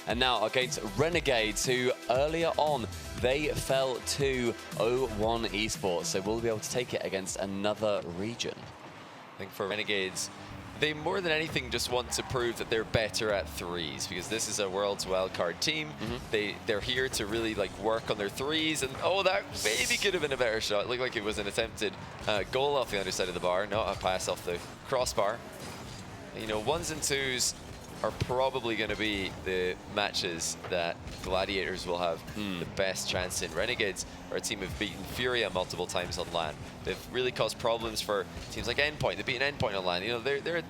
And now against Renegades, who earlier on, they fell to 0-1 Esports. So we'll be able to take it against another region. I think for Renegades, they more than anything just want to prove that they're better at threes, because this is a World's wildcard team. They're here to really like work on their threes, and oh, that maybe could have been a better shot. It looked like it was an attempted goal off the underside of the bar, not a pass off the crossbar. You know, ones and twos are probably going to be the matches that Gladiators will have the best chance in. Renegades are a team who've beaten Furia multiple times on LAN. They've really caused problems for teams like Endpoint. They've beaten Endpoint on LAN. You know, they're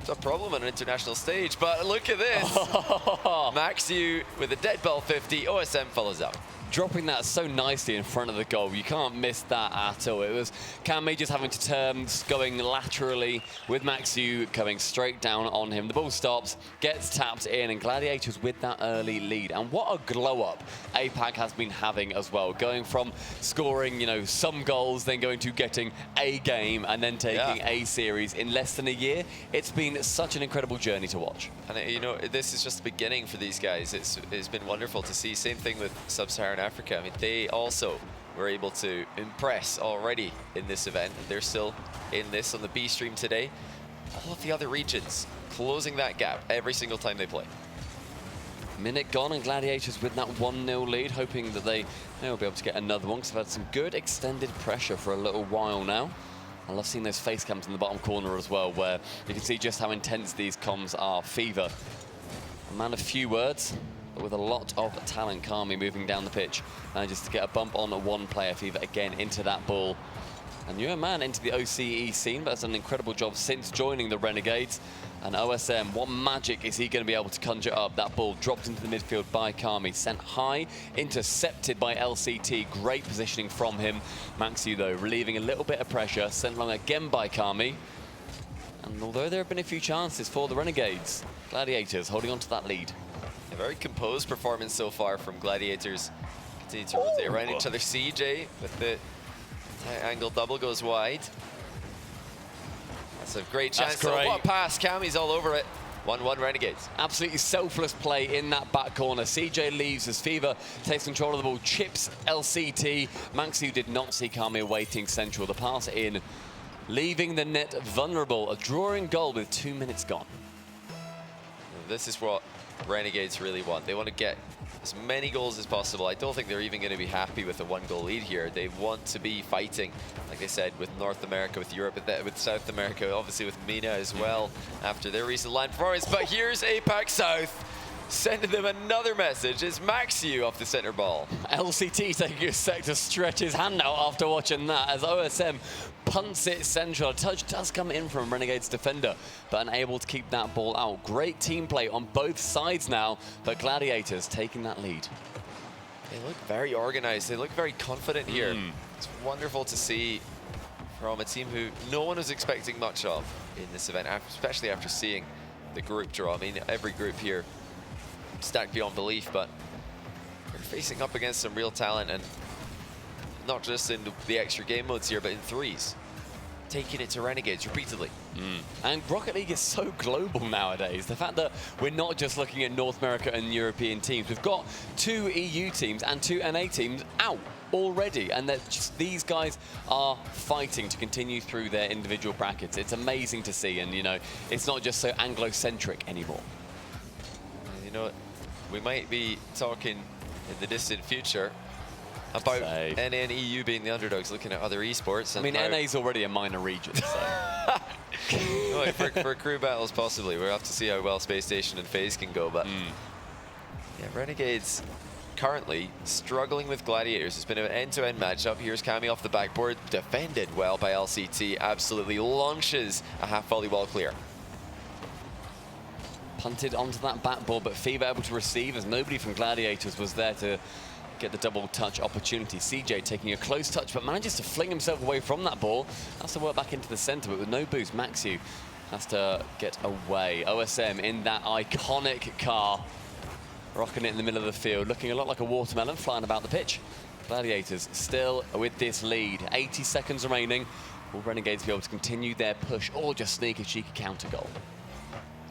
a problem on an international stage. But look at this. Maxiu with a dead ball 50. OSM follows up. Dropping that so nicely in front of the goal. You can't miss that at all. It was Kami just having to turn, going laterally with Maxiu coming straight down on him. The ball stops, gets tapped in, and Gladiators with that early lead. And what a glow up APAC has been having as well. Going from scoring, you know, some goals, then going to getting a game, and then taking a series in less than a year. It's been such an incredible journey to watch. And you know, this is just the beginning for these guys. It's been wonderful to see. Same thing with Sub-Saharan Africa. I mean, they also were able to impress already in this event. They're still in this on the B stream today. All of the other regions closing that gap every single time they play. Minute gone, and Gladiators with that 1-0 lead, hoping that they will be able to get another one, because they've had some good extended pressure for a little while now. I love seeing those face cams in the bottom corner as well, where you can see just how intense these comms are. Fever, a man of few words, but with a lot of talent. Kami moving down the pitch, manages to get a bump on one player. Fever again into that ball. A newer man into the OCE scene, but has done an incredible job since joining the Renegades. And OSM, what magic is he going to be able to conjure up? That ball dropped into the midfield by Kami, sent high, intercepted by LCT. Great positioning from him. Maxiu, though, relieving a little bit of pressure, sent long again by Kami. And although there have been a few chances for the Renegades, Gladiators holding on to that lead. A very composed performance so far from Gladiators. Continue to rotate around each other. CJ with the angle double goes wide. That's a great chance. Great. What a pass. Kami's all over it. 1-1 Renegades. Absolutely selfless play in that back corner. CJ leaves as Fever takes control of the ball, chips LCT. Maxiu did not see Kami awaiting central. The pass in, leaving the net vulnerable. A drawing goal with 2 minutes gone. This is what Renegades really want. They want to get as many goals as possible. I don't think they're even going to be happy with a 1-goal lead here. They want to be fighting, like I said, with North America, with Europe, with South America, obviously with MENA as well, after their recent line performance. But here's APAC South sending them another message. It's Maxiu off the center ball. LCT taking a sec to stretch his hand out after watching that, as OSM punts it central. A touch does come in from Renegade's defender, but unable to keep that ball out. Great team play on both sides now, but Gladiators taking that lead. They look very organized. They look very confident here. It's wonderful to see from a team who no one was expecting much of in this event, especially after seeing the group draw. I mean, every group here stacked beyond belief, but they're facing up against some real talent, and not just in the extra game modes here, but in threes. Taking it to Renegades repeatedly. And Rocket League is so global nowadays. The fact that we're not just looking at North America and European teams. We've got 2 EU teams and 2 NA teams out already, and that just these guys are fighting to continue through their individual brackets. It's amazing to see, and you know, it's not just so Anglo-centric anymore. You know, we might be talking in the distant future about NA and EU being the underdogs, looking at other esports. I mean, NA's already a minor region, so. Well, for crew battles, possibly. We'll have to see how well Space Station and FaZe can go. But yeah, Renegades currently struggling with Gladiators. It's been an end-to-end matchup. Here's Kami off the backboard, defended well by LCT. Absolutely launches a half volley wall clear. Punted onto that backboard, but Fever able to receive as nobody from Gladiators was there to get the double touch opportunity. CJ taking a close touch, but manages to fling himself away from that ball. Has to work back into the center, but with no boost, Maxiu has to get away. OSM in that iconic car, rocking it in the middle of the field, looking a lot like a watermelon flying about the pitch. Gladiators still with this lead. 80 seconds remaining. Will Renegades be able to continue their push or just sneak a cheeky counter goal?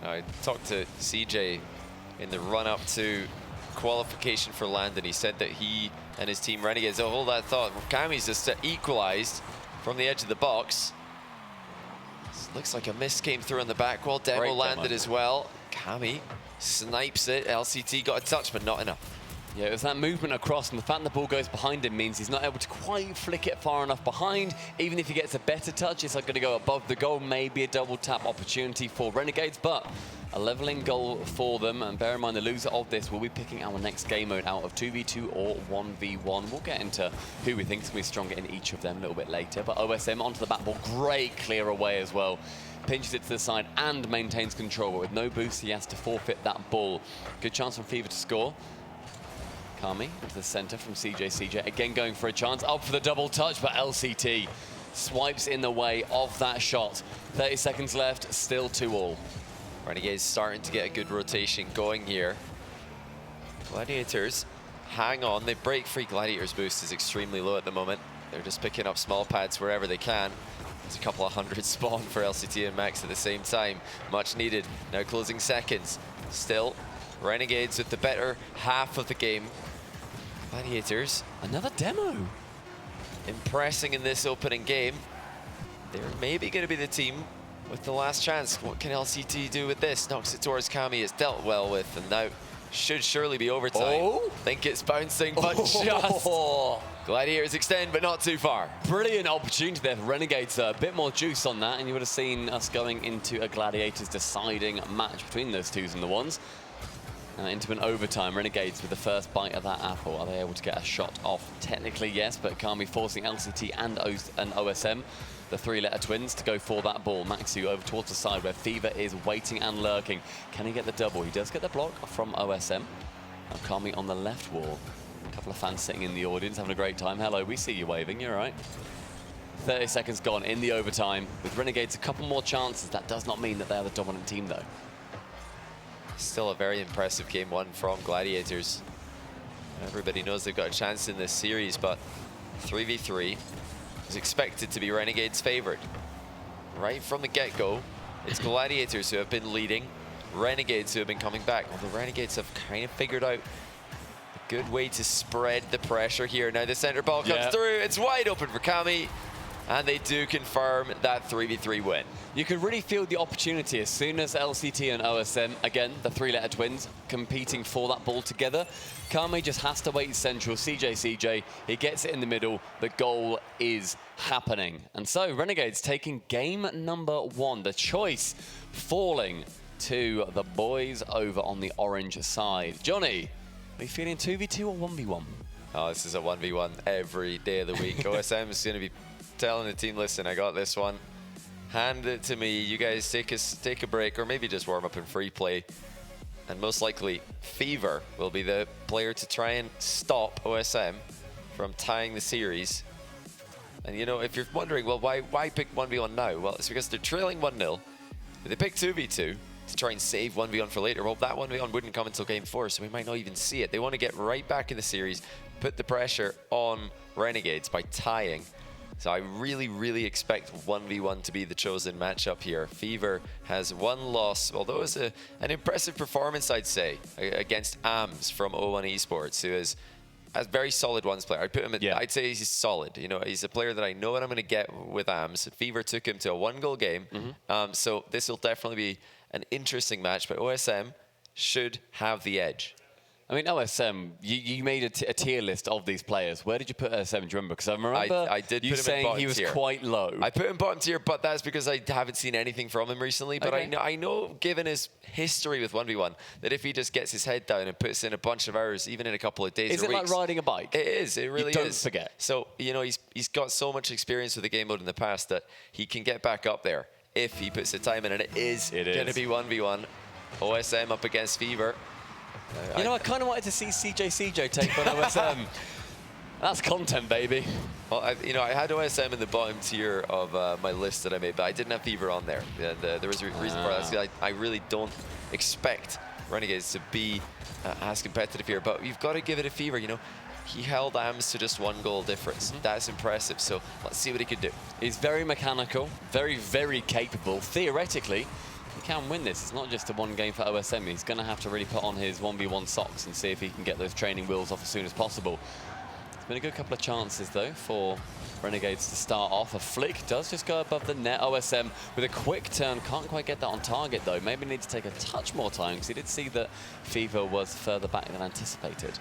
I talked to CJ in the run-up to qualification for Landon. He said that he and his team Renegades, oh, hold that thought. Kami's just equalized from the edge of the box. This looks like a miss came through on the back wall. Demo landed as well. Kami snipes it. LCT got a touch, but not enough. Yeah, it was that movement across, and the fact the ball goes behind him means he's not able to quite flick it far enough behind. Even if he gets a better touch, it's not going to go above the goal. Maybe a double tap opportunity for Renegades, but a leveling goal for them. And bear in mind, the loser of this will be picking our next game mode out of 2v2 or 1v1. We'll get into who we think is going to be stronger in each of them a little bit later. But OSM onto the back ball, great clear away as well. Pinches it to the side and maintains control, but with no boost, he has to forfeit that ball. Good chance from Fever to score. Kami into the center from CJ. Again going for a chance, up for the double touch, but LCT swipes in the way of that shot. 30 seconds left, still 2-all. Renegades starting to get a good rotation going here. Gladiators hang on, they break free. Gladiators boost is extremely low at the moment. They're just picking up small pads wherever they can. There's a couple of hundred spawn for LCT and Max at the same time. Much needed. Now closing seconds. Still, Renegades with the better half of the game. Gladiators, another demo. Impressing in this opening game. They're maybe going to be the team with the last chance. What can LCT do with this? Knocks it towards Kami. It's dealt well with, and now should surely be overtime. Oh. Think it's bouncing, but just. Gladiators extend, but not too far. Brilliant opportunity there for Renegades. A bit more juice on that, and you would have seen us going into a Gladiators deciding match between those twos and the ones. Into an overtime. Renegades with the first bite of that apple. Are they able to get a shot off? Technically, yes, but Kami forcing LCT and OSM, the three-letter twins, to go for that ball. Maxu over towards the side where Fever is waiting and lurking. Can he get the double? He does get the block from OSM. Now Kami on the left wall. A couple of fans sitting in the audience having a great time. Hello, we see you waving, you're right. 30 seconds gone in the overtime. With Renegades a couple more chances, that does not mean that they are the dominant team though. Still a very impressive game one from Gladiators. Everybody knows they've got a chance in this series, but 3v3 is expected to be Renegades' favored. Right from the get-go, it's Gladiators who have been leading, Renegades who have been coming back. Well, the Renegades have kind of figured out a good way to spread the pressure here. Now the center ball comes through, it's wide open for Kami, and they do confirm that 3v3 win. You could really feel the opportunity as soon as LCT and OSM, again, the three-letter twins, competing for that ball together. Kami just has to wait central. CJ, he gets it in the middle. The goal is happening. And so Renegades taking game number 1. The choice falling to the boys over on the orange side. Johnny, are you feeling 2v2 or 1v1? Oh, this is a 1v1 every day of the week. OSM is going to be telling the team, listen, I got this one. Hand it to me. You guys take a break, or maybe just warm up in free play. And most likely, Fever will be the player to try and stop OSM from tying the series. And you know, if you're wondering, well, why pick 1v1 now? Well, it's because they're trailing 1-0. They pick 2v2 to try and save 1v1 for later. Well, that 1v1 wouldn't come until game 4, so we might not even see it. They want to get right back in the series, put the pressure on Renegades by tying. So I really, really expect 1v1 to be the chosen matchup here. Fever has one loss, although it's an impressive performance, I'd say, against AMS from O1 Esports, who is a very solid ones player. I'd put him at, I'd say he's solid. You know, he's a player that I know what I'm going to get with AMS. Fever took him to a 1-goal game, so this will definitely be an interesting match, but OSM should have the edge. I mean, OSM, you made a tier list of these players. Where did you put OSM? Do you remember? Because I remember I did you put him saying in bottom he was tier. quite low. I put him bottom tier, but that's because I haven't seen anything from him recently. But okay. I know, given his history with 1v1, that if he just gets his head down and puts in a bunch of hours, even in a couple of days is or it weeks, like riding a bike? It is. It really is. Don't forget. So, you know, he's got so much experience with the game mode in the past that he can get back up there if he puts the time in, and it is going to be 1v1. OSM up against Fever. You know, I kind of wanted to see CJ take on OSM. That's content, baby. Well, I had OSM in the bottom tier of my list that I made, but I didn't have Fever on there. And there was a reason for that. I really don't expect Renegades to be as competitive here, but you've got to give it a Fever. You know, he held AMS to just 1-goal difference. That's impressive. So let's see what he could do. He's very mechanical, very, very capable. Theoretically, he can win this. It's not just a one game for OSM. He's going to have to really put on his 1v1 socks and see if he can get those training wheels off as soon as possible. It's been a good couple of chances, though, for Renegades to start off. A flick does just go above the net. OSM with a quick turn. Can't quite get that on target, though. Maybe need to take a touch more time, because he did see that Fever was further back than anticipated.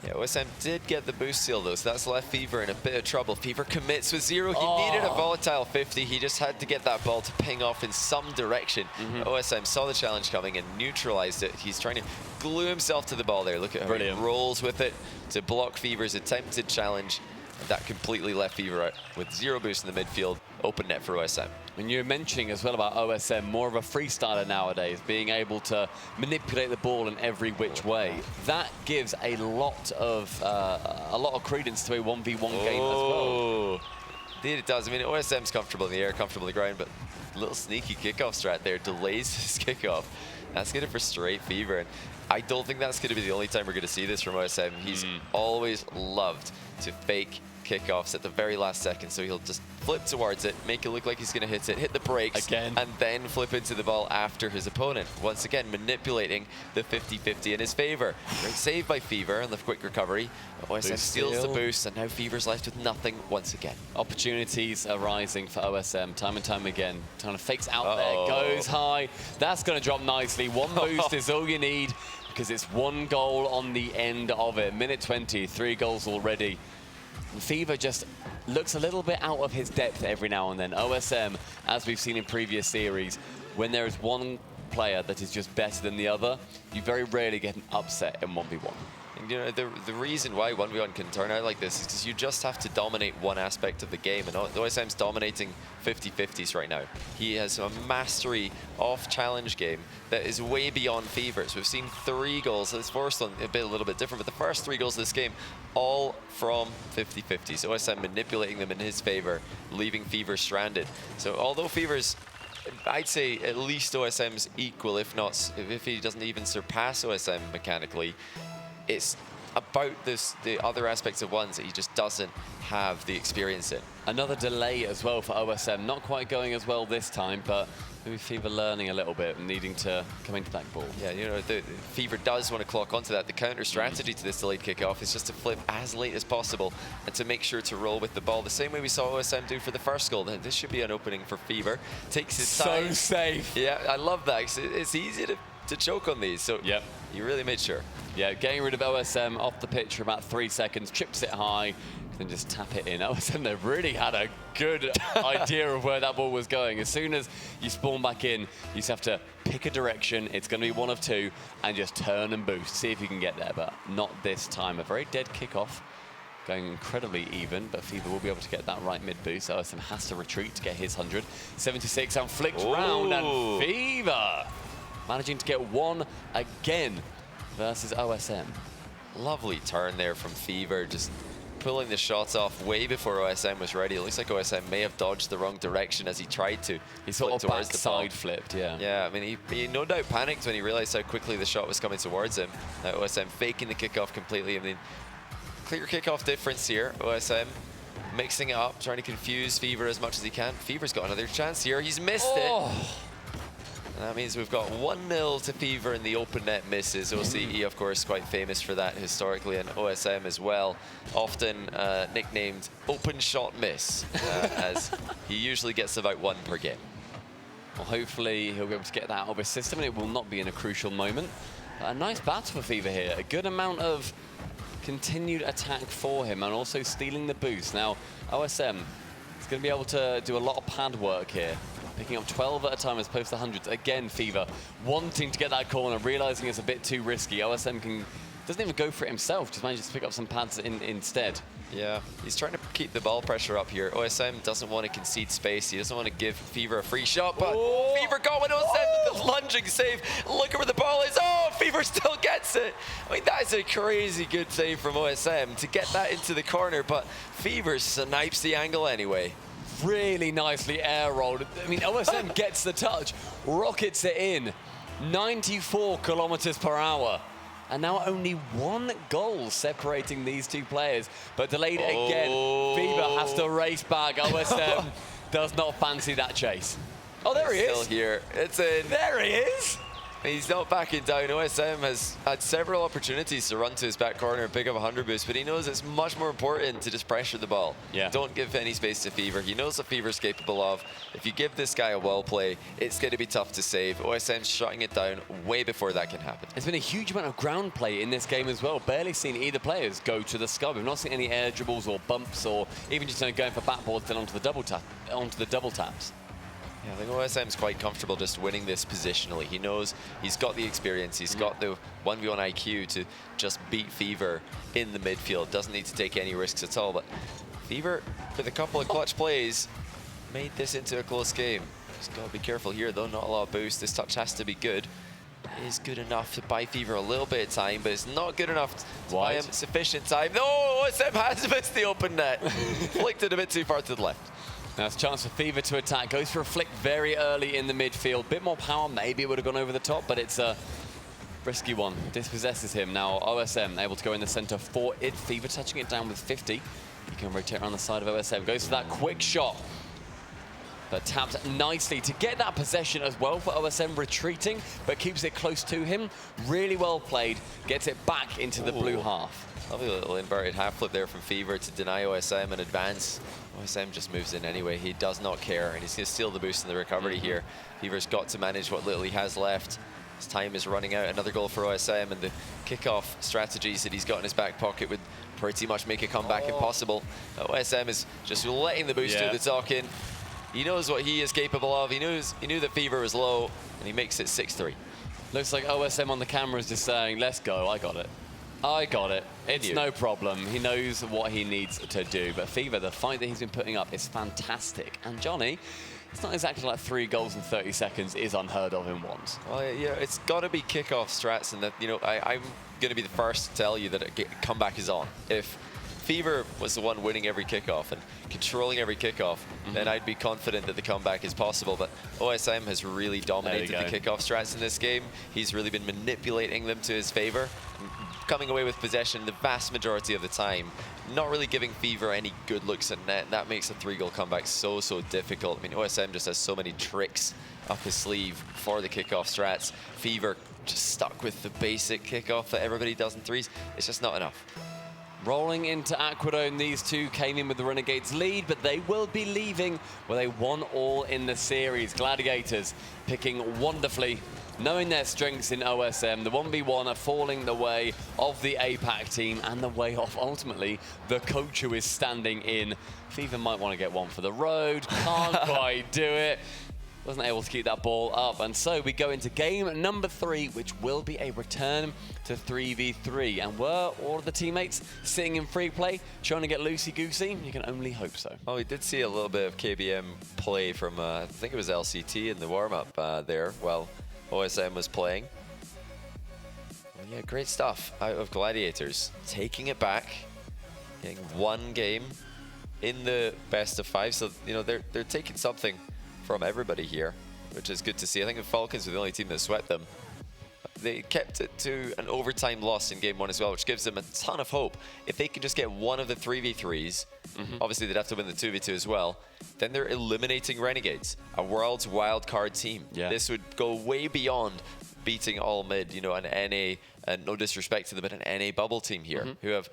Yeah, OSM did get the boost seal, though, so that's left Fever in a bit of trouble. Fever commits with 0. He needed a volatile 50. He just had to get that ball to ping off in some direction. OSM saw the challenge coming and neutralized it. He's trying to glue himself to the ball there. Look at how he rolls with it to block Fever's attempted challenge. That completely left Fever out with 0 boost in the midfield. Open net for OSM. And you're mentioning as well about OSM, more of a freestyler nowadays, being able to manipulate the ball in every which way. That gives a lot of credence to a 1v1 game as well. Indeed it does. I mean, OSM's comfortable in the air, comfortable on the ground, but a little sneaky kickoff strat there delays his kickoff. That's going to frustrate Fever. And I don't think that's going to be the only time we're going to see this from OSM. He's always loved to fake kickoffs at the very last second, so he'll just flip towards it, make it look like he's going to hit it, hit the brakes, again, and then flip into the ball after his opponent. Once again, manipulating the 50-50 in his favor. Great save by Fever on the quick recovery. OSM steals the boost, and now Fever's left with nothing once again. Opportunities arising for OSM time and time again. Kind of fakes out there, goes high. That's going to drop nicely. One boost is all you need, because it's 1 goal on the end of it. Minute 20, 3 goals already. And Fever just looks a little bit out of his depth every now and then. OSM, as we've seen in previous series, when there is one player that is just better than the other, you very rarely get an upset in 1v1. And, you know, the reason why 1v1 can turn out like this is because you just have to dominate one aspect of the game, and OSM's dominating 50-50s right now. He has a mastery off challenge game that is way beyond Fever's. We've seen 3 goals. This first one a little bit different, but the first 3 goals of this game, all from 50-50s. OSM manipulating them in his favor, leaving Fever stranded. So although Fever's, I'd say at least OSM's equal, if he doesn't even surpass OSM mechanically, it's about the other aspects of ones that he just doesn't have the experience in. Another delay as well for OSM. Not quite going as well this time, but maybe Fever learning a little bit and needing to come into that ball. Yeah, you know, the Fever does want to clock onto that. The counter strategy to this delayed kickoff is just to flip as late as possible and to make sure to roll with the ball the same way we saw OSM do for the first goal. This should be an opening for Fever. Takes his time. So safe. Yeah, I love that. It's easy to choke on these, so he really made sure. Yeah, getting rid of OSM off the pitch for about 3 seconds, chips it high, then just tap it in. OSM, they really had a good idea of where that ball was going. As soon as you spawn back in, you just have to pick a direction. It's going to be one of 2, and just turn and boost. See if you can get there, but not this time. A very dead kickoff, going incredibly even, but Fever will be able to get that right mid boost. OSM has to retreat to get his 100. 76 and flicked round, and Fever managing to get 1 again versus OSM. Lovely turn there from Fever, just pulling the shots off way before OSM was ready. It looks like OSM may have dodged the wrong direction as he tried to. He sort of backside flipped, yeah. Yeah, I mean, he no doubt panicked when he realized how quickly the shot was coming towards him. OSM faking the kickoff completely. I mean, clear kickoff difference here. OSM mixing it up, trying to confuse Fever as much as he can. Fever's got another chance here. He's missed it. And that means we've got 1-0 to Fever and the open net misses. OCE, of course, quite famous for that historically, and OSM as well, often nicknamed Open Shot Miss, as he usually gets about 1 per game. Well, hopefully he'll be able to get that out of his system, and it will not be in a crucial moment. A nice battle for Fever here. A good amount of continued attack for him, and also stealing the boost. Now, OSM is going to be able to do a lot of pad work here, picking up 12 at a time as opposed to hundreds. Again, Fever wanting to get that corner, realizing it's a bit too risky. OSM doesn't even go for it himself, just manages to pick up some pads instead. Yeah, he's trying to keep the ball pressure up here. OSM doesn't want to concede space. He doesn't want to give Fever a free shot, but Fever got one. OSM with the lunging save. Look at where the ball is. Oh, Fever still gets it. I mean, that is a crazy good save from OSM to get that into the corner, but Fever snipes the angle anyway. Really nicely air rolled. I mean, OSM gets the touch, rockets it in, 94 kilometers per hour. And now only 1 goal separating these 2 players, but delayed again. Fever has to race back. OSM does not fancy that chase. Oh, there he Still is. here. It's in. There he is. He's not backing down. OSM has had several opportunities to run to his back corner and pick up a 100 boost, but he knows it's much more important to just pressure the ball. Yeah. Don't give any space to Fever. He knows what Fever's capable of. If you give this guy a wall play, it's going to be tough to save. OSM's shutting it down way before that can happen. There's been a huge amount of ground play in this game as well. Barely seen either players go to the sky. We've not seen any air dribbles or bumps or even just going for backboards then onto the double taps. Yeah, I think OSM's quite comfortable just winning this positionally. He knows he's got the experience, he's got the 1v1 IQ to just beat Fever in the midfield. Doesn't need to take any risks at all, but Fever, with a couple of clutch plays, made this into a close game. Just gotta be careful here though, not a lot of boost. This touch has to be good. It is good enough to buy Fever a little bit of time, but it's not good enough to buy him sufficient time. No, OSM has missed the open net. Flicked it a bit too far to the left. Now it's a chance for Fever to attack. Goes for a flick very early in the midfield. Bit more power, maybe it would have gone over the top, but it's a risky one. Dispossesses him. Now OSM able to go in the center for it. Fever touching it down with 50. He can rotate around the side of OSM. Goes for that quick shot, but taps nicely to get that possession as well for OSM, retreating, but keeps it close to him. Really well played. Gets it back into the blue half. Lovely little inverted half flip there from Fever to deny OSM and advance. OSM just moves in anyway. He does not care, and he's going to steal the boost in the recovery here. Fever's got to manage what little he has left. His time is running out. Another goal for OSM, and the kickoff strategies that he's got in his back pocket would pretty much make a comeback impossible. OSM is just letting the boost do the talking. He knows what he is capable of. He knew that Fever was low, and he makes it 6-3. Looks like OSM on the camera is just saying, let's go, I got it. I got it. It's no problem. He knows what he needs to do. But Fever, the fight that he's been putting up is fantastic. And Johnny, it's not exactly like 3 goals in 30 seconds is unheard of in once. Well, yeah, it's got to be kickoff strats, and that, you know, I'm going to be the first to tell you that a comeback is on. If Fever was the one winning every kickoff and controlling every kickoff, then I'd be confident that the comeback is possible. But OSM has really dominated the kickoff strats in this game. He's really been manipulating them to his favor, coming away with possession the vast majority of the time, not really giving Fever any good looks at net. That makes a 3-goal comeback so difficult. I mean, OSM just has so many tricks up his sleeve for the kickoff strats. Fever just stuck with the basic kickoff that everybody does in threes. It's just not enough. Rolling into Aquadome, these two came in with the Renegades lead, but they will be leaving with a 1-all in the series. Gladiators picking wonderfully, knowing their strengths in OSM. The 1v1 are falling the way of the APAC team and the way of, ultimately, the coach who is standing in. Fever might want to get one for the road, can't quite do it. Wasn't able to keep that ball up, and so we go into game number 3, which will be a return to 3v3. And were all of the teammates sitting in free play, trying to get loosey-goosey? You can only hope so. Oh, we did see a little bit of KBM play from, I think it was LCT in the warm-up there while OSM was playing. Well, yeah, great stuff out of Gladiators. Taking it back, getting 1 game in the best of 5. So, you know, they're taking something from everybody here, which is good to see. I think the Falcons were the only team that sweat them. They kept it to an overtime loss in game 1 as well, which gives them a ton of hope. If they can just get one of the 3v3s, obviously they'd have to win the 2v2 as well, then they're eliminating Renegades, a world's wildcard team. This would go way beyond beating all mid, you know, an NA, and no disrespect to them, but an NA bubble team here, who have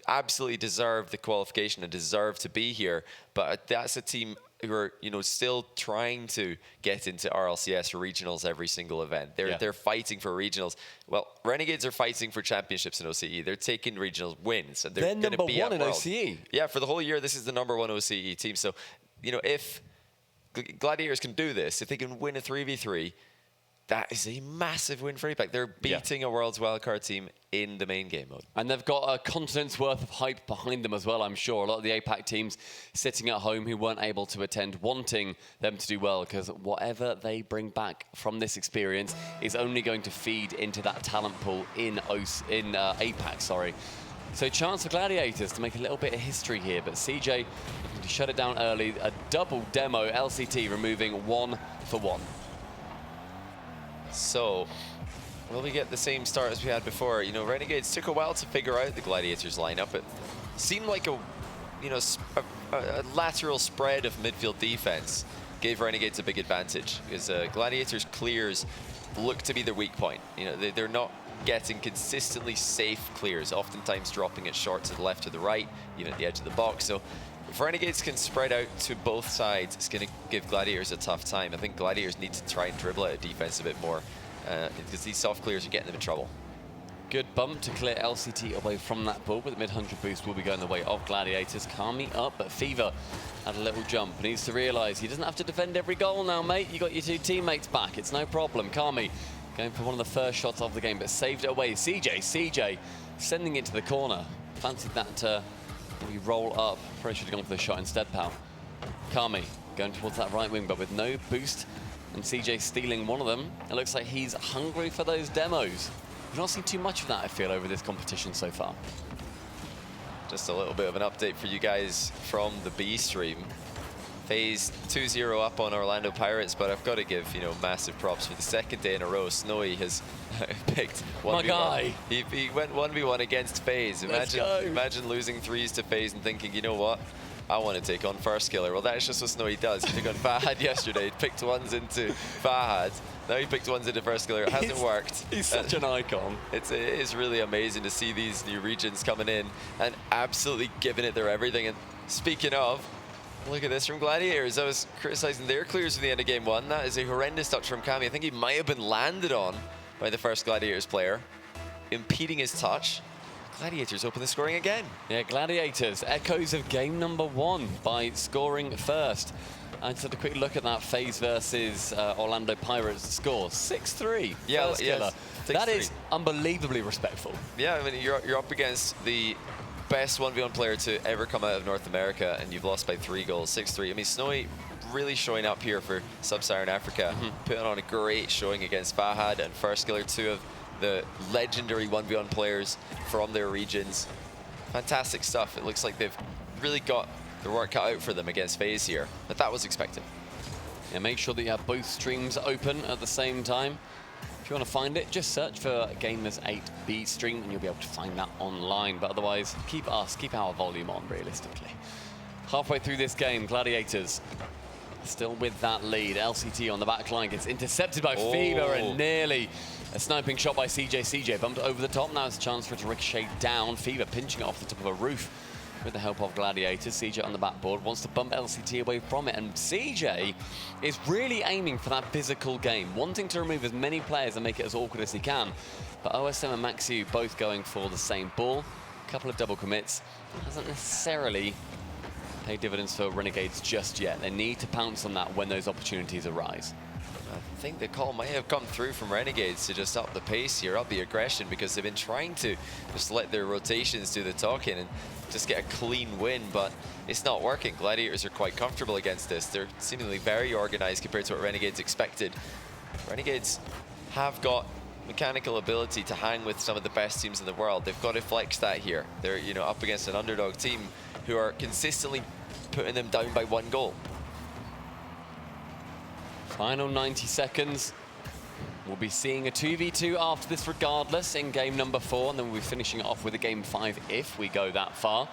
absolutely deserved the qualification and deserve to be here. But that's a team who are, you know, still trying to get into RLCS regionals every single event. They're fighting for regionals. Well, Renegades are fighting for championships in OCE. They're taking regional wins, and they're going to be number 1 in World. OCE. Yeah, for the whole year, this is the number 1 OCE team. So, you know, if Gladiators can do this, if they can win a 3v3, that is a massive win for APAC. They're beating a world's wildcard team in the main game mode. And they've got a continent's worth of hype behind them as well, I'm sure. A lot of the APAC teams sitting at home who weren't able to attend, wanting them to do well, because whatever they bring back from this experience is only going to feed into that talent pool in APAC, sorry. So chance for Gladiators to make a little bit of history here, but CJ looking to shut it down early. A double demo, LCT removing 1 for 1. So, will we get the same start as we had before? You know, Renegades took a while to figure out the Gladiators lineup. It seemed like a lateral spread of midfield defense, gave Renegades a big advantage because Gladiators clears look to be their weak point. You know, they're not getting consistently safe clears, oftentimes dropping it short to the left or the right, even at the edge of the box. So if Renegades can spread out to both sides, it's going to give Gladiators a tough time. I think Gladiators need to try and dribble out a defense a bit more because these soft clears are getting them in trouble. Good bump to clear LCT away from that ball, but the mid-100 boost will be going the way of Gladiators. Kami up, but Fever had a little jump. Needs to realise he doesn't have to defend every goal now, mate. You got your two teammates back. It's no problem. Kami going for one of the first shots of the game, but saved it away. CJ sending it to the corner. Fancied that we roll up. Probably should have gone for the shot instead, pal. Kami going towards that right wing, but with no boost, and CJ stealing one of them. It looks like he's hungry for those demos. We've not seen too much of that, I feel, over this competition so far. Just a little bit of an update for you guys from the B stream. FaZe 2-0 up on Orlando Pirates, but I've got to give, you know, massive props for the second day in a row. Snowy has picked 1v1. My guy. He went 1v1 against FaZe. Imagine losing 3s to FaZe and thinking, you know what? I want to take on First Killer. Well, that's just what Snowy does. He took on Fahad yesterday. He picked ones into Fahad. Now he picked ones into First Killer. It hasn't worked. He's such an icon. It is really amazing to see these new regions coming in and absolutely giving it their everything. And speaking of, look at this from Gladiators. I was criticizing their clears at the end of game 1. That is a horrendous touch from Kami. I think he might have been landed on by the first Gladiators player, impeding his touch. Gladiators open the scoring again. Yeah, Gladiators, echoes of game number 1 by scoring first. And just a quick look at that FaZe versus Orlando Pirates score. 6-3. Yeah, Killer. That is unbelievably respectful. Yeah, I mean, you're up against the best 1v1 player to ever come out of North America, and you've lost by 3 goals, 6-3. I mean, Snowy really showing up here for Sub-Saharan Africa, putting on a great showing against Fahad and First Killer, 2 of the legendary 1v1 players from their regions. Fantastic stuff. It looks like they've really got their work cut out for them against FaZe here, but that was expected. Yeah, make sure that you have both streams open at the same time. If you want to find it, just search for Gamers8 B stream and you'll be able to find that online. But otherwise, keep our volume on, realistically. Halfway through this game, Gladiators still with that lead. LCT on the back line gets intercepted by Fever, and nearly a sniping shot by CJ. CJ bumped over the top. Now it's a chance for it to ricochet down. Fever pinching it off the top of a roof with the help of Gladiators. CJ on the backboard wants to bump LCT away from it, and CJ is really aiming for that physical game, wanting to remove as many players and make it as awkward as he can. But OSM and Maxiu both going for the same ball. A couple of double commits. Hasn't necessarily paid dividends for Renegades just yet. They need to pounce on that when those opportunities arise. I think the call might have come through from Renegades to just up the pace here, up the aggression, because they've been trying to just let their rotations do the talking and just get a clean win, but it's not working. Gladiators are quite comfortable against this. They're seemingly very organized compared to what Renegades expected. Renegades have got mechanical ability to hang with some of the best teams in the world. They've got to flex that here. They're, you know, up against an underdog team who are consistently putting them down by 1 goal. Final 90 seconds. We'll be seeing a 2v2 after this regardless in game number 4, and then we'll be finishing it off with a game 5 if we go that far.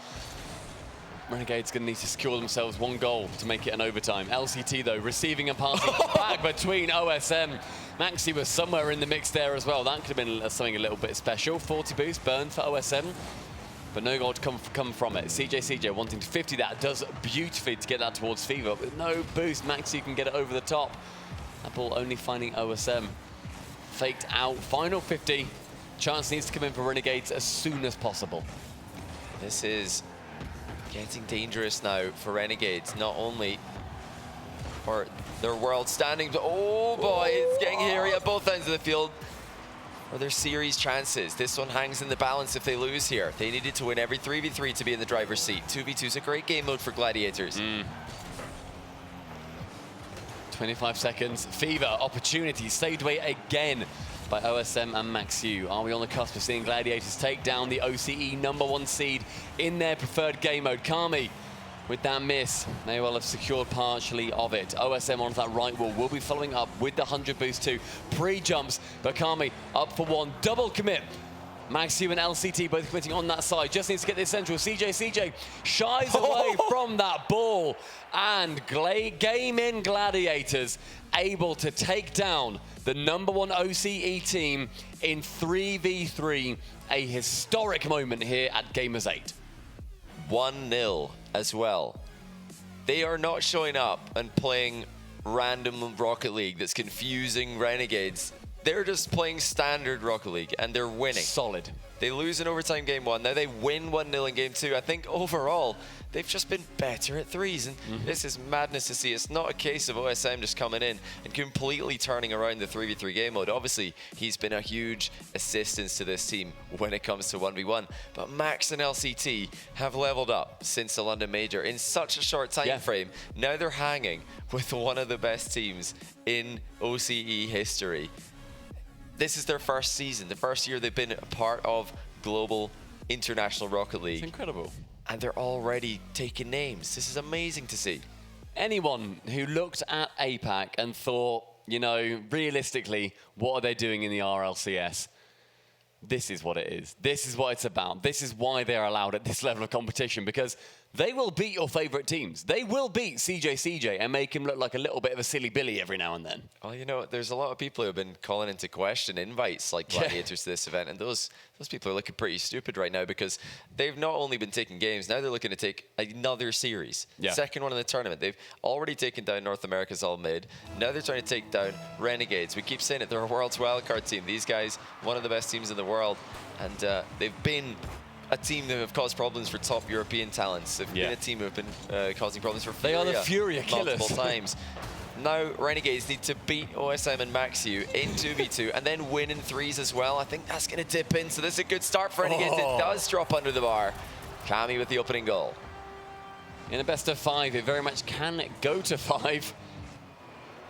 Renegades going to need to secure themselves 1 goal to make it an overtime. LCT, though, receiving a passing back between OSM. Maxi was somewhere in the mix there as well. That could have been something a little bit special. 40 boost burned for OSM, but no goal to come from it. CJ wanting to 50 that. Does beautifully to get that towards Fever. With no boost, Maxi can get it over the top. That ball only finding OSM. Faked out. Final 50. Chance needs to come in for Renegades as soon as possible. This is getting dangerous now for Renegades. Not only for their world standing, but oh boy, it's getting hairy at both ends of the field. Or their series chances. This one hangs in the balance if they lose here. They needed to win every 3v3 to be in the driver's seat. 2v2 is a great game mode for Gladiators. 25 seconds. Fever opportunity saved away again by OSM and Maxiu. Are we on the cusp of seeing Gladiators take down the OCE #1 seed in their preferred game mode? Kami with that miss may well have secured partially of it. OSM onto that right wall will be following up with the 100 boost too. Pre-jumps, but Kami up for 1. Double commit. Maxiu and LCT both committing on that side. Just needs to get this central. CJ shies away from that ball. And Gaimin Gladiators able to take down the #1 OCE team in 3v3. A historic moment here at Gamers8. 1-0 as well. They are not showing up and playing random Rocket League that's confusing Renegades. They're just playing standard Rocket League and they're winning. Solid. They lose in overtime game 1. Now they win 1-0 in game 2. I think overall, they've just been better at threes. And this is madness to see. It's not a case of OSM just coming in and completely turning around the 3v3 game mode. Obviously, he's been a huge assistance to this team when it comes to 1v1. But Max and LCT have leveled up since the London Major in such a short time frame. Now they're hanging with one of the best teams in OCE history. This is their first season, the first year they've been a part of global international Rocket League. It's incredible. And they're already taking names. This is amazing to see. Anyone who looked at APAC and thought, you know, realistically, what are they doing in the RLCS? This is what it is. This is what it's about. This is why they're allowed at this level of competition, because they will beat your favorite teams. They will beat CJ and make him look like a little bit of a silly Billy every now and then. Well, you know, there's a lot of people who have been calling into question invites like Gladiators to this event, and those people are looking pretty stupid right now because they've not only been taking games, now they're looking to take another series. Second one in the tournament. They've already taken down North America's All Mid. Now they're trying to take down Renegades. We keep saying it, they're a world's wildcard team. These guys, one of the best teams in the world, and they've been a team that have caused problems for top European talents. They've been a team who have been causing problems for Furia. They are the Furia killers. Multiple times. Now Renegades need to beat OSM and Maxiu in 2v2 and then win in threes as well. I think that's going to dip in, so this is a good start for Renegades. It does drop under the bar. Kami with the opening goal. In a best of 5, it very much can go to 5.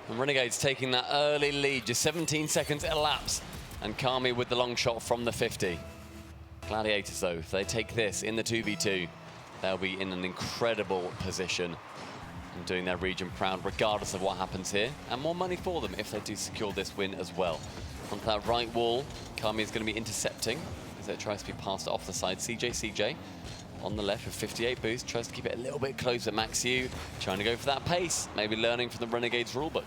And Renegades taking that early lead, just 17 seconds elapsed. And Kami with the long shot from the 50. Gladiators, though, if they take this in the 2v2, they'll be in an incredible position and doing their region proud, regardless of what happens here. And more money for them if they do secure this win as well. Onto that right wall, Kami is going to be intercepting as it tries to be passed off the side. CJ on the left with 58 boost, tries to keep it a little bit closer. Maxiu trying to go for that pace, maybe learning from the Renegades rulebook.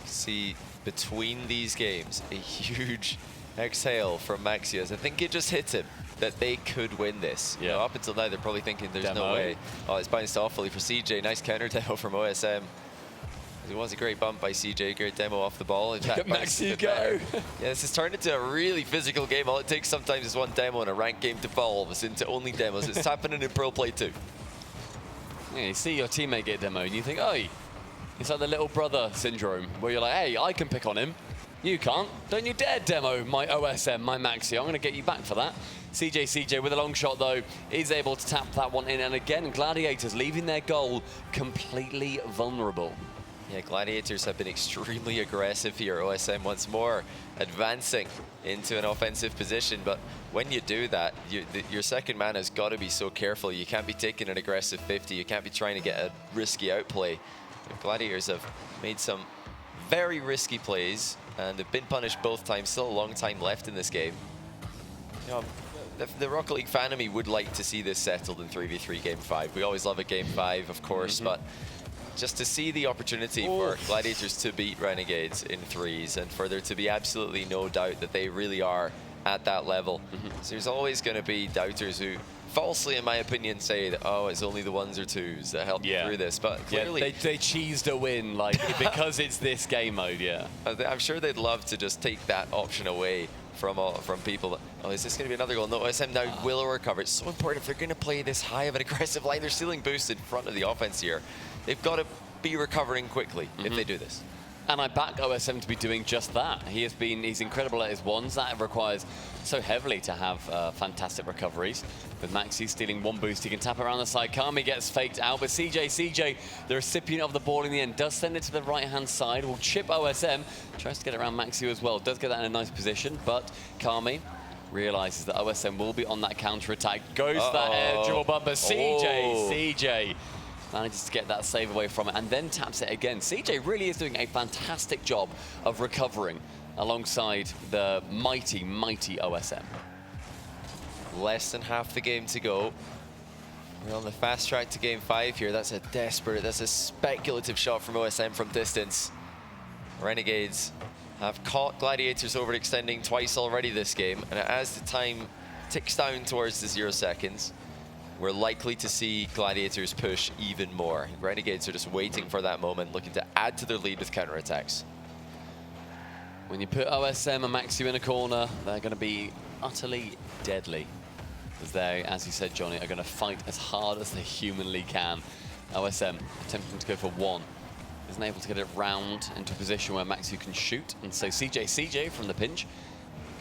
See, between these games, a huge exhale from Maxiu. I think it just hit him that they could win this. You know, up until now, they're probably thinking there's no way. Oh, it's bounced awfully for CJ. Nice counter demo from OSM. It was a great bump by CJ. Great demo off the ball. In fact, Maxiu go. Yeah, this has turned into a really physical game. All it takes sometimes is one demo in a ranked game to evolve us into only demos. It's happening in pro play too. Yeah, you see your teammate get a demo and you think, oh, it's like the little brother syndrome where you're like, hey, I can pick on him. You can't. Don't you dare demo my OSM, my Maxiu. I'm going to get you back for that. CJ with a long shot, though, is able to tap that one in. And again, Gladiators leaving their goal completely vulnerable. Yeah, Gladiators have been extremely aggressive here. OSM once more advancing into an offensive position. But when you do that, your second man has got to be so careful. You can't be taking an aggressive 50. You can't be trying to get a risky outplay. The Gladiators have made some very risky plays, and they've been punished both times. Still a long time left in this game. You know, the Rocket League fan of me would like to see this settled in 3v3 Game 5. We always love a Game 5, of course, but just to see the opportunity for Gladiators to beat Renegades in threes and for there to be absolutely no doubt that they really are at that level. So there's always going to be doubters who falsely, in my opinion, say that, oh, it's only the 1s or 2s that help you through this. But clearly, they cheesed a win, like, because it's this game mode, I'm sure they'd love to just take that option away from people. Oh, is this going to be another goal? No, OSM now will recover. It's so important if they're going to play this high of an aggressive line. They're stealing boost in front of the offense here. They've got to be recovering quickly if they do this. And I back OSM to be doing just that. He's incredible at his ones. That requires so heavily to have fantastic recoveries. With Maxi stealing one boost, he can tap around the side. Kami gets faked out, but CJ, the recipient of the ball in the end, does send it to the right-hand side. Will chip OSM, tries to get around Maxi as well. Does get that in a nice position, but Kami realizes that OSM will be on that counter-attack. Goes to that air dribble bumper. CJ manages to get that save away from it and then taps it again. CJ really is doing a fantastic job of recovering alongside the mighty OSM. Less than half the game to go. We're on the fast track to game 5 here. That's a speculative shot from OSM from distance. Renegades have caught Gladiators overextending twice already this game, and as the time ticks down towards the 0 seconds, we're likely to see Gladiators push even more. Renegades are just waiting for that moment, looking to add to their lead with counterattacks. When you put OSM and Maxiu in a corner, they're going to be utterly deadly. As they, as you said, Johnny, are going to fight as hard as they humanly can. OSM attempting to go for one. Isn't able to get it round into a position where Maxiu can shoot. And so CJ from the pinch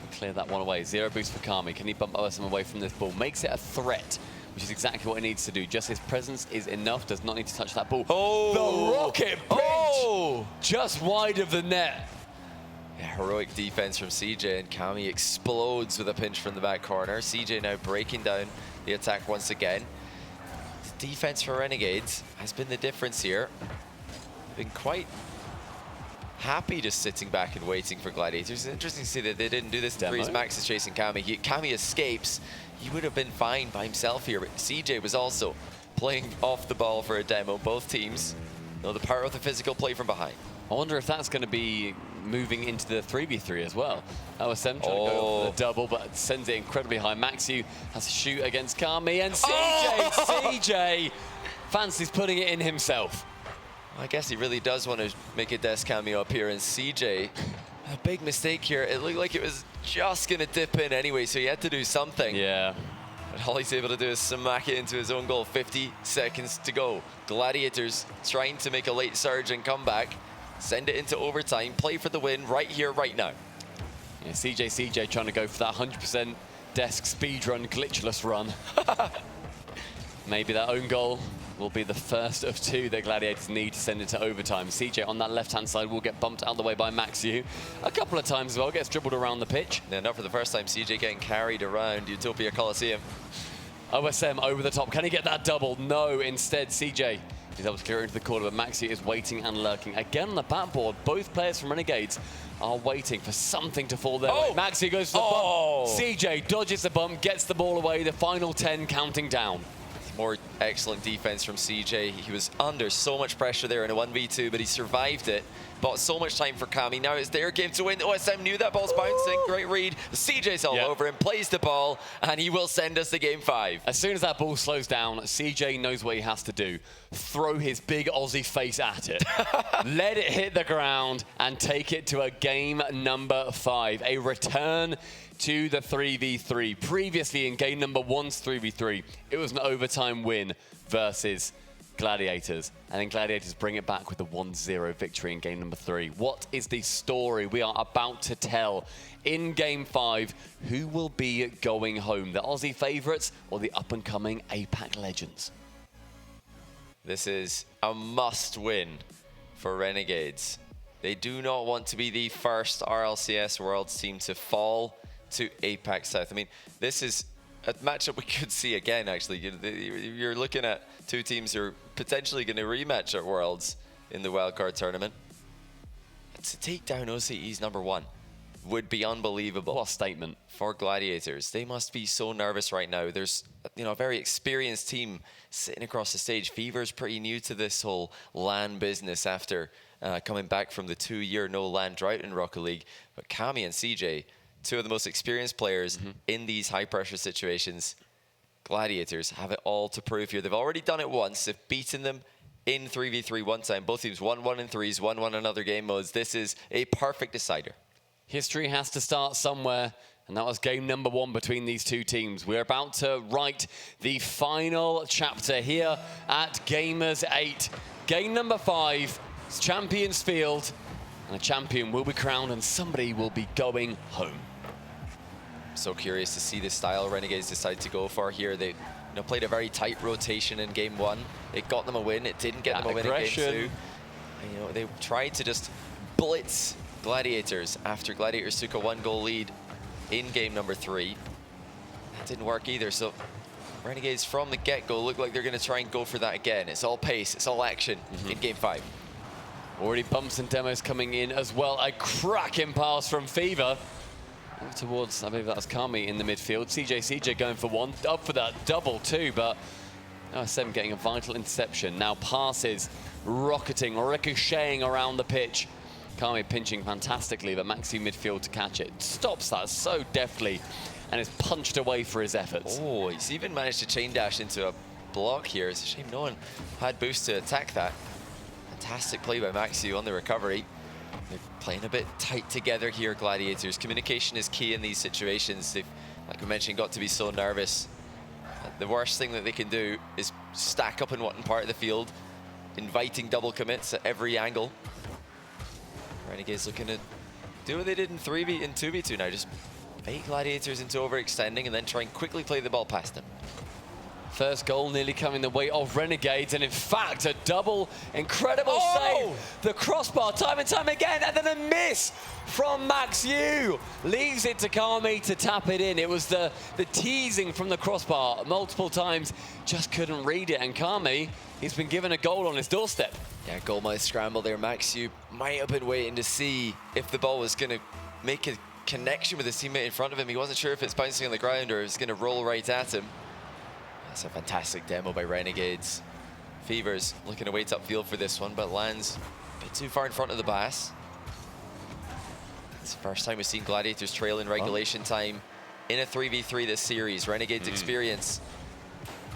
can clear that one away. 0 boost for Kami. Can he bump OSM away from this ball? Makes it a threat, which is exactly what he needs to do. Just his presence is enough. Does not need to touch that ball. Oh! The rocket pinch! Oh! Just wide of the net. Yeah, heroic defense from CJ, and Kami explodes with a pinch from the back corner. CJ now breaking down the attack once again. The defense for Renegades has been the difference here. Been quite happy just sitting back and waiting for Gladiators. It's interesting to see that they didn't do this to freeze. Max is chasing Kami. Kami escapes. He would have been fine by himself here, but CJ was also playing off the ball for a demo. Both teams know the power of the physical play from behind. I wonder if that's going to be moving into the 3v3 as well. OSM trying to go for the double, but sends it incredibly high. Maxiu has to shoot against Kami, and CJ fancies putting it in himself. I guess he really does want to make a desk cameo up here, and CJ, a big mistake here. It looked like it was just going to dip in anyway, so he had to do something. Yeah. But all he's able to do is smack it into his own goal. 50 seconds to go. Gladiators trying to make a late surge and comeback. Send it into overtime, play for the win right here, right now. Yeah, CJ trying to go for that 100% desk speedrun, glitchless run. Maybe that own goal will be the first of 2 that Gladiators need to send it to overtime. CJ on that left-hand side will get bumped out of the way by Maxiu. A couple of times as well, gets dribbled around the pitch. Yeah, not for the first time, CJ getting carried around Utopia Coliseum. OSM over the top, can he get that double? No, instead CJ he's able to clear into the corner, but Maxiu is waiting and lurking. Again on the backboard, both players from Renegades are waiting for something to fall their way. Maxiu goes for the bump. CJ dodges the bump, gets the ball away, the final 10 counting down. More excellent defense from CJ. He was under so much pressure there in a 1v2, but he survived it. Bought so much time for Kami. Now it's their game to win. OSM knew that ball's bouncing. Great read. CJ's all over him, plays the ball, and he will send us to game 5. As soon as that ball slows down, CJ knows what he has to do. Throw his big Aussie face at it. Let it hit the ground and take it to a game number 5. A return to the 3v3. Previously in game number 1's 3v3, it was an overtime win versus Gladiators, and then Gladiators bring it back with a 1-0 victory in game number 3. What is the story we are about to tell in game 5? Who will be going home? The Aussie favourites or the up-and-coming APAC legends? This is a must-win for Renegades. They do not want to be the first RLCS Worlds team to fall to APAC South. I mean, this is a matchup we could see again, actually. You're looking at 2 teams who are potentially going to rematch at Worlds in the wildcard tournament. To take down OCE's #1 would be unbelievable. What a statement. For Gladiators. They must be so nervous right now. There's a very experienced team sitting across the stage. Fever's pretty new to this whole LAN business after coming back from the 2-year no LAN drought in Rocket League. But Kami and CJ, 2 of the most experienced players in these high-pressure situations. Gladiators have it all to prove here. They've already done it once. They've beaten them in 3v3 one time. Both teams 1-1 in 3s, 1-1 in other game modes. This is a perfect decider. History has to start somewhere, and that was game number 1 between these 2 teams. We're about to write the final chapter here at Gamers8. Game number 5, it's Champions Field, and a champion will be crowned, and somebody will be going home. So curious to see the style Renegades decide to go for here. They played a very tight rotation in game 1. It got them a win. It didn't get them a win in game 2. And, they tried to just blitz Gladiators after Gladiators took a 1-goal lead in game number 3. That didn't work either. So Renegades from the get-go look like they're going to try and go for that again. It's all pace. It's all action in game 5. Already bumps and demos coming in as well. A cracking pass from Fever. Over towards, I believe that was Kami in the midfield. CJ going for one, up for that double too, but OSM getting a vital interception. Now passes, rocketing, ricocheting around the pitch. Kami pinching fantastically, but Maxi midfield to catch it. Stops that so deftly and is punched away for his efforts. Oh, he's even managed to chain dash into a block here. It's a shame no one had boost to attack that. Fantastic play by Maxi on the recovery. They're playing a bit tight together here, Gladiators. Communication is key in these situations. They've, like we mentioned, got to be so nervous. The worst thing that they can do is stack up in one part of the field, inviting double commits at every angle. Renegades looking to do what they did in 2v2 now, just bait Gladiators into overextending and then try and quickly play the ball past them. First goal nearly coming the way of Renegades, and in fact, a double incredible save. The crossbar time and time again, and then a miss from Max-U. Leaves it to Kami to tap it in. It was the teasing from the crossbar multiple times, just couldn't read it, and Kami, he's been given a goal on his doorstep. Yeah, goal mouth scramble there. Max-U might have been waiting to see if the ball was going to make a connection with his teammate in front of him. He wasn't sure if it's bouncing on the ground or it's going to roll right at him. That's a fantastic demo by Renegades. Fevers looking to wait upfield for this one, but lands a bit too far in front of the Bass. It's the first time we've seen Gladiators trail in regulation time in a 3v3 this series. Renegades experience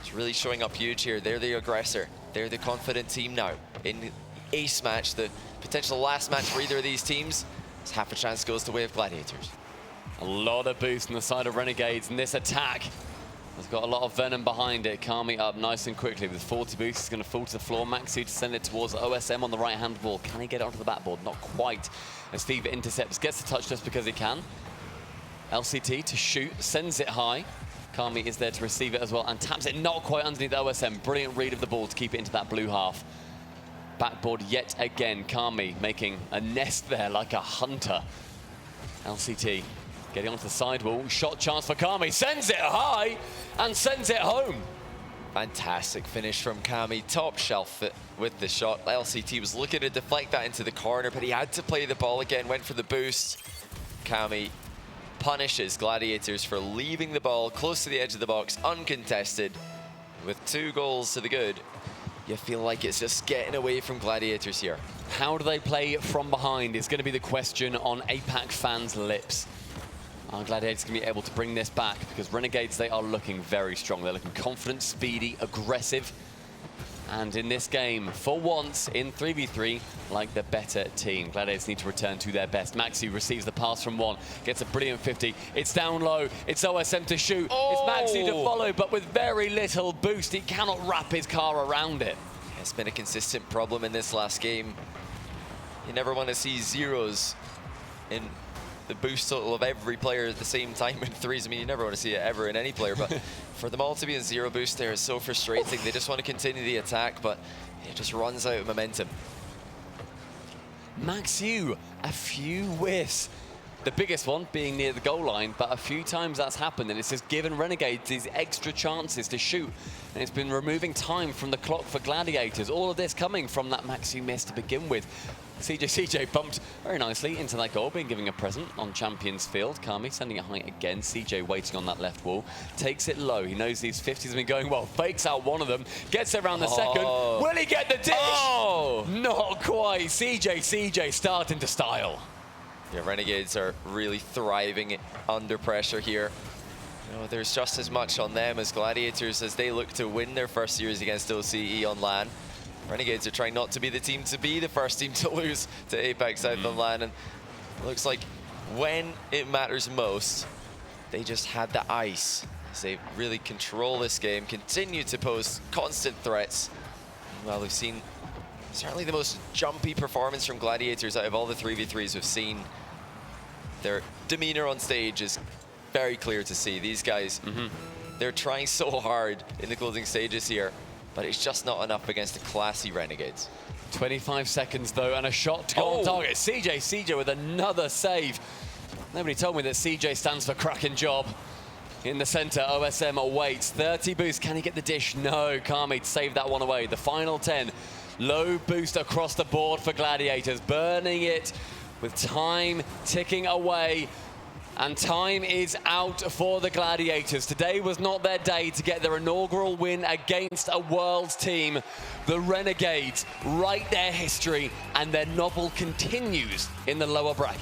is really showing up huge here. They're the aggressor. They're the confident team now. In the ace match, the potential last match for either of these teams, this half a chance goes the way of Gladiators. A lot of boost on the side of Renegades, and this attack has got a lot of venom behind it. Kami up nice and quickly with 40 boosts. He's going to fall to the floor. Maxi to send it towards OSM on the right-hand wall. Can he get it onto the backboard? Not quite. As Fever intercepts, gets the touch just because he can. LCT to shoot, sends it high. Kami is there to receive it as well and taps it not quite underneath OSM. Brilliant read of the ball to keep it into that blue half. Backboard yet again. Kami making a nest there like a hunter. LCT getting onto the sidewall. Shot chance for Kami. Sends it high and sends it home. Fantastic finish from Kami. Top shelf with the shot. LCT was looking to deflect that into the corner, but he had to play the ball again. Went for the boost. Kami punishes Gladiators for leaving the ball close to the edge of the box, uncontested. With 2 goals to the good, you feel like it's just getting away from Gladiators here. How do they play from behind is going to be the question on APAC fans' lips. Are Gladiators going to be able to bring this back? Because Renegades, they are looking very strong. They're looking confident, speedy, aggressive. And in this game, for once, in 3v3, like the better team. Gladiators need to return to their best. Maxi receives the pass from one, gets a brilliant 50. It's down low, it's OSM to shoot. It's Maxi to follow, but with very little boost. He cannot wrap his car around it. It's been a consistent problem in this last game. You never want to see zeros in the boost total of every player at the same time in threes. I mean, you never want to see it ever in any player, but for them all to be in 0 boost there is so frustrating. They just want to continue the attack, but it just runs out of momentum. Max-U, a few whiffs. The biggest one being near the goal line, but a few times that's happened, and it's just given Renegades these extra chances to shoot. And it's been removing time from the clock for Gladiators. All of this coming from that Max-U miss to begin with. CJ bumped very nicely into that goal, being given a present on Champions Field. Kami sending it high again. CJ waiting on that left wall. Takes it low. He knows these 50s have been going well. Fakes out one of them. Gets it around the second. Will he get the dish? Oh! Not quite. CJ starting to style. Yeah, Renegades are really thriving under pressure here. You know, there's just as much on them as Gladiators as they look to win their first series against OCE on LAN. Renegades are trying not to be the team to be the first team to lose to APAC South on LAN, and it looks like when it matters most, they just had the ice. As they really control this game, continue to pose constant threats. Well, we've seen certainly the most jumpy performance from Gladiators out of all the 3v3s we've seen. Their demeanor on stage is very clear to see. These guys, they're trying so hard in the closing stages here, but it's just not enough against the classy Renegades. 25 seconds though, and a shot to go on target. CJ with another save. Nobody told me that CJ stands for cracking job. In the center, OSM awaits. 30 boost, can he get the dish? No, Kami saved that one away. The final 10, low boost across the board for Gladiators, burning it with time ticking away. And time is out for the Gladiators. Today was not their day to get their inaugural win against a world team. The Renegades write their history, and their novel continues in the lower bracket.